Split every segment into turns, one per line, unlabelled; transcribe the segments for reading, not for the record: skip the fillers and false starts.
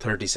30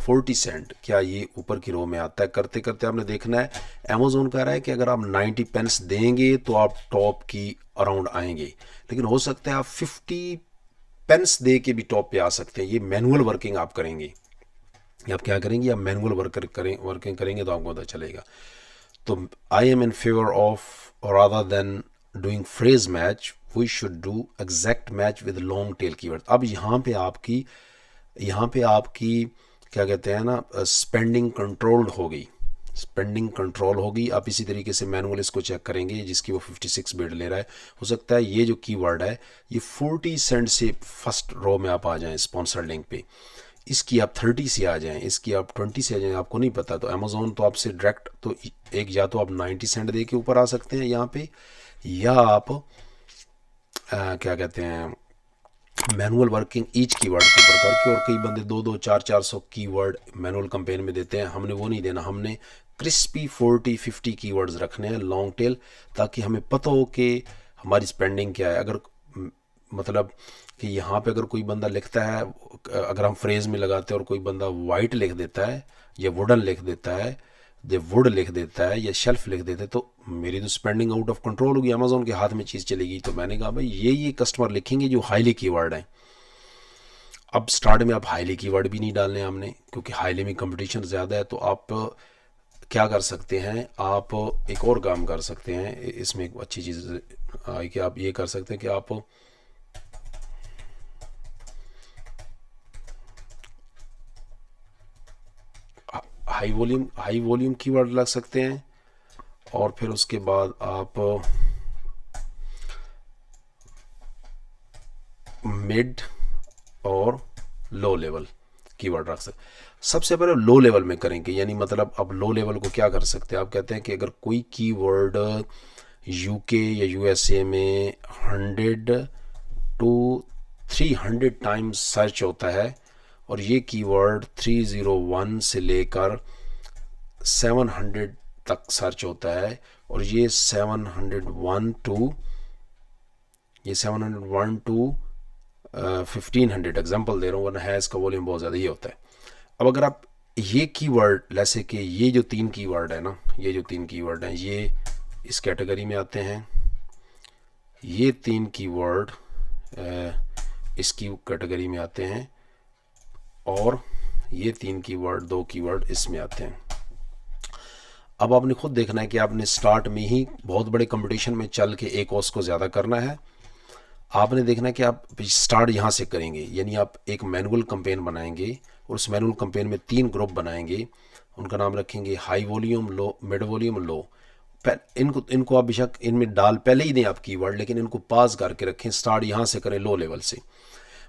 40 Saint, क्या ये ऊपर की रो में आता है? करते करते आपने देखना है, अमेज़ोन कह रहा है कि अगर आप 90 पेंस देंगे तो आप टॉप की अराउंड आएंगे, लेकिन हो सकता है आप 50 पेंस दे के भी टॉप पे आ सकते हैं। ये मैनुअल वर्किंग आप करेंगे, आप क्या करेंगे, आप मैनुअल वर्किंग करेंगे तो आपको पता चलेगा। तो I am in favour of rather than doing phrase match we should do exact match with long tail keyword. अब यहाँ पे आपकी क्या कहते हैं ना, स्पेंडिंग कंट्रोल्ड हो गई, स्पेंडिंग कंट्रोल होगी। आप इसी तरीके से मैनुअल इसको चेक करेंगे जिसकी वो 56 बिड ले रहा है। हो सकता है ये जो कीवर्ड है ये 40 सेंट से फर्स्ट रो में आप आ जाएं स्पॉन्सर लिंक पे, इसकी आप 30 से आ जाएं, इसकी आप 20 से आ जाएं, आपको नहीं पता। तो अमेज़ोन तो आपसे डायरेक्ट तो एक या तो आप 90 सेंट दे के ऊपर आ सकते हैं यहाँ पे, या आप क्या कहते हैं मैनुअल वर्किंग ईच कीवर्ड के ऊपर करके। और कई बंदे 200-400 कीवर्ड मैनुअल कंपेन में देते हैं, हमने वो नहीं देना। हमने क्रिस्पी 40-50 कीवर्ड्स रखने हैं लॉन्ग टेल, ताकि हमें पता हो कि हमारी स्पेंडिंग क्या है। अगर मतलब कि यहाँ पे अगर कोई बंदा लिखता है, अगर हम फ्रेज में लगाते हैं और कोई बंदा वाइट लिख देता है या वुडन लिख देता है, या वुड लिख देता है या शेल्फ लिख देते हैं, तो मेरी तो स्पेंडिंग आउट ऑफ कंट्रोल होगी, अमेज़ोन के हाथ में चीज़ चलेगी। तो मैंने कहा भाई ये कस्टमर लिखेंगे जो हाईली कीवर्ड हैं। अब स्टार्ट में आप हाईली कीवर्ड भी नहीं डालने हमने, क्योंकि हाईली में कंपटीशन ज़्यादा है। तो आप क्या कर सकते हैं, आप एक और काम कर सकते हैं, इसमें एक अच्छी चीज़ आई कि आप ये कर सकते हैं कि आप हाई वॉल्यूम कीवर्ड लग सकते हैं, और फिर उसके बाद आप मिड और लो लेवल कीवर्ड रख सकते। सबसे पहले लो लेवल में करेंगे, यानी मतलब अब लो लेवल को क्या कर सकते हैं, आप कहते हैं कि अगर कोई कीवर्ड यूके या यूएसए में 100 to 300 टाइम्स सर्च होता है, और ये कीवर्ड 301 से लेकर 700 तक सर्च होता है, और ये 701 टू 1500 एग्जांपल दे रहा हूँ, वरना है इसका वॉल्यूम बहुत ज़्यादा ही होता है। अब अगर आप ये कीवर्ड, जैसे कि ये जो 3 कीवर्ड है ना, ये जो 3 कीवर्ड हैं ये इस कैटेगरी में आते हैं, ये 3 कीवर्ड इसकी कैटेगरी में आते हैं, और ये 3 कीवर्ड 2 कीवर्ड इसमें आते हैं। अब आपने खुद देखना है कि आपने स्टार्ट में ही बहुत बड़े कंपटीशन में चल के एक ओस को ज़्यादा करना है। आपने देखना है कि आप स्टार्ट यहाँ से करेंगे, यानी आप एक मैनुअल कंपेन बनाएंगे, और उस मैनुअल कंपेन में 3 ग्रुप बनाएंगे, उनका नाम रखेंगे हाई वॉल्यूम, लो, मिड वॉल्यूम, लो। इनको आप बेशक इनमें डाल पहले ही दें आप कीवर्ड, लेकिन इनको पास करके रखें, स्टार्ट यहाँ से करें लो लेवल से।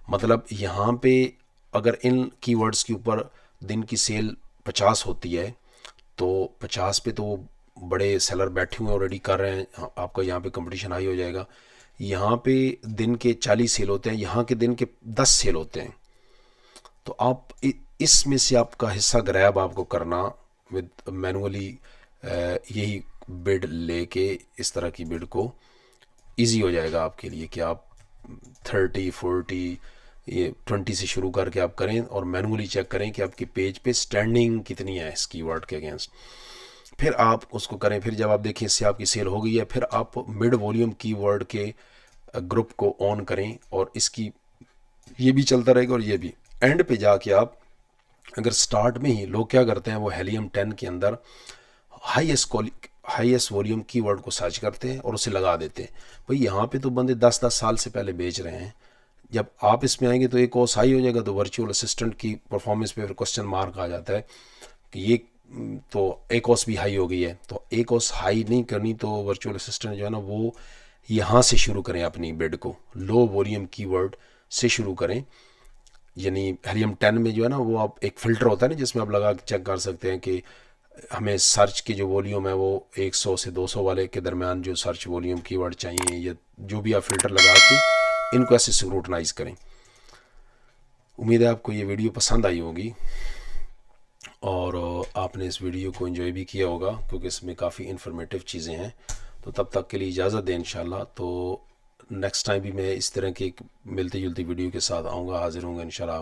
मतलब यहाँ पे अगर इन कीवर्ड्स के ऊपर दिन की सेल 50 होती है, तो 50 पे तो बड़े सेलर बैठे हुए ऑलरेडी कर रहे हैं, आपका यहाँ पे कंपटीशन हाई हो जाएगा। यहाँ पे दिन के 40 सेल होते हैं, यहाँ के दिन के 10 सेल होते हैं। तो आप इसमें से आपका हिस्सा ग्रैब आपको करना विद मैनुअली, यही बिड लेके इस तरह की बिड को इजी हो जाएगा आपके लिए कि आप 30-40 ये 20 से शुरू करके आप करें, और मैनुअली चेक करें कि आपके पेज पे स्टैंडिंग कितनी है इस कीवर्ड के अगेंस्ट। फिर आप उसको करें, फिर जब आप देखें इससे आपकी सेल हो गई है, फिर आप मिड वॉल्यूम कीवर्ड के ग्रुप को ऑन करें, और इसकी ये भी चलता रहेगा और ये भी। एंड पे जाके आप अगर स्टार्ट में ही लोग क्या करते हैं, वो हेलियम 10 के अंदर हाईएस्ट वॉल्यूम कीवर्ड को सर्च करते हैं और उसे लगा देते हैं। भाई यहाँ पे तो बंदे 10-10 साल से पहले बेच रहे हैं, जब आप इसमें आएंगे तो एक ओस हाई हो जाएगा, तो वर्चुअल असिस्टेंट की परफॉर्मेंस पे फिर क्वेश्चन मार्क आ जाता है कि ये तो एक ओस भी हाई हो गई है। तो एक ओस हाई नहीं करनी, तो वर्चुअल असिस्टेंट जो है ना वो यहाँ से शुरू करें अपनी बिड को, लो वॉल्यूम कीवर्ड से शुरू करें। यानी हेलियम 10 में जो है ना वो आप एक फ़िल्टर होता है ना, जिसमें आप लगा के चेक कर सकते हैं कि हमें सर्च की जो वॉल्यूम है वो 100 से 200 वाले के दरमियान जो सर्च वॉल्यूम कीवर्ड चाहिए, या जो भी आप फ़िल्टर लगा के इनको ऐसे स्क्रूटनाइज करें। उम्मीद है आपको ये वीडियो पसंद आई होगी, और आपने इस वीडियो को एंजॉय भी किया होगा, क्योंकि इसमें काफ़ी इन्फॉर्मेटिव चीज़ें हैं। तो तब तक के लिए इजाज़त दें इंशाल्लाह। तो नेक्स्ट टाइम भी मैं इस तरह की मिलती जुलती वीडियो के साथ आऊँगा, हाजिर होंगे इंशाल्लाह।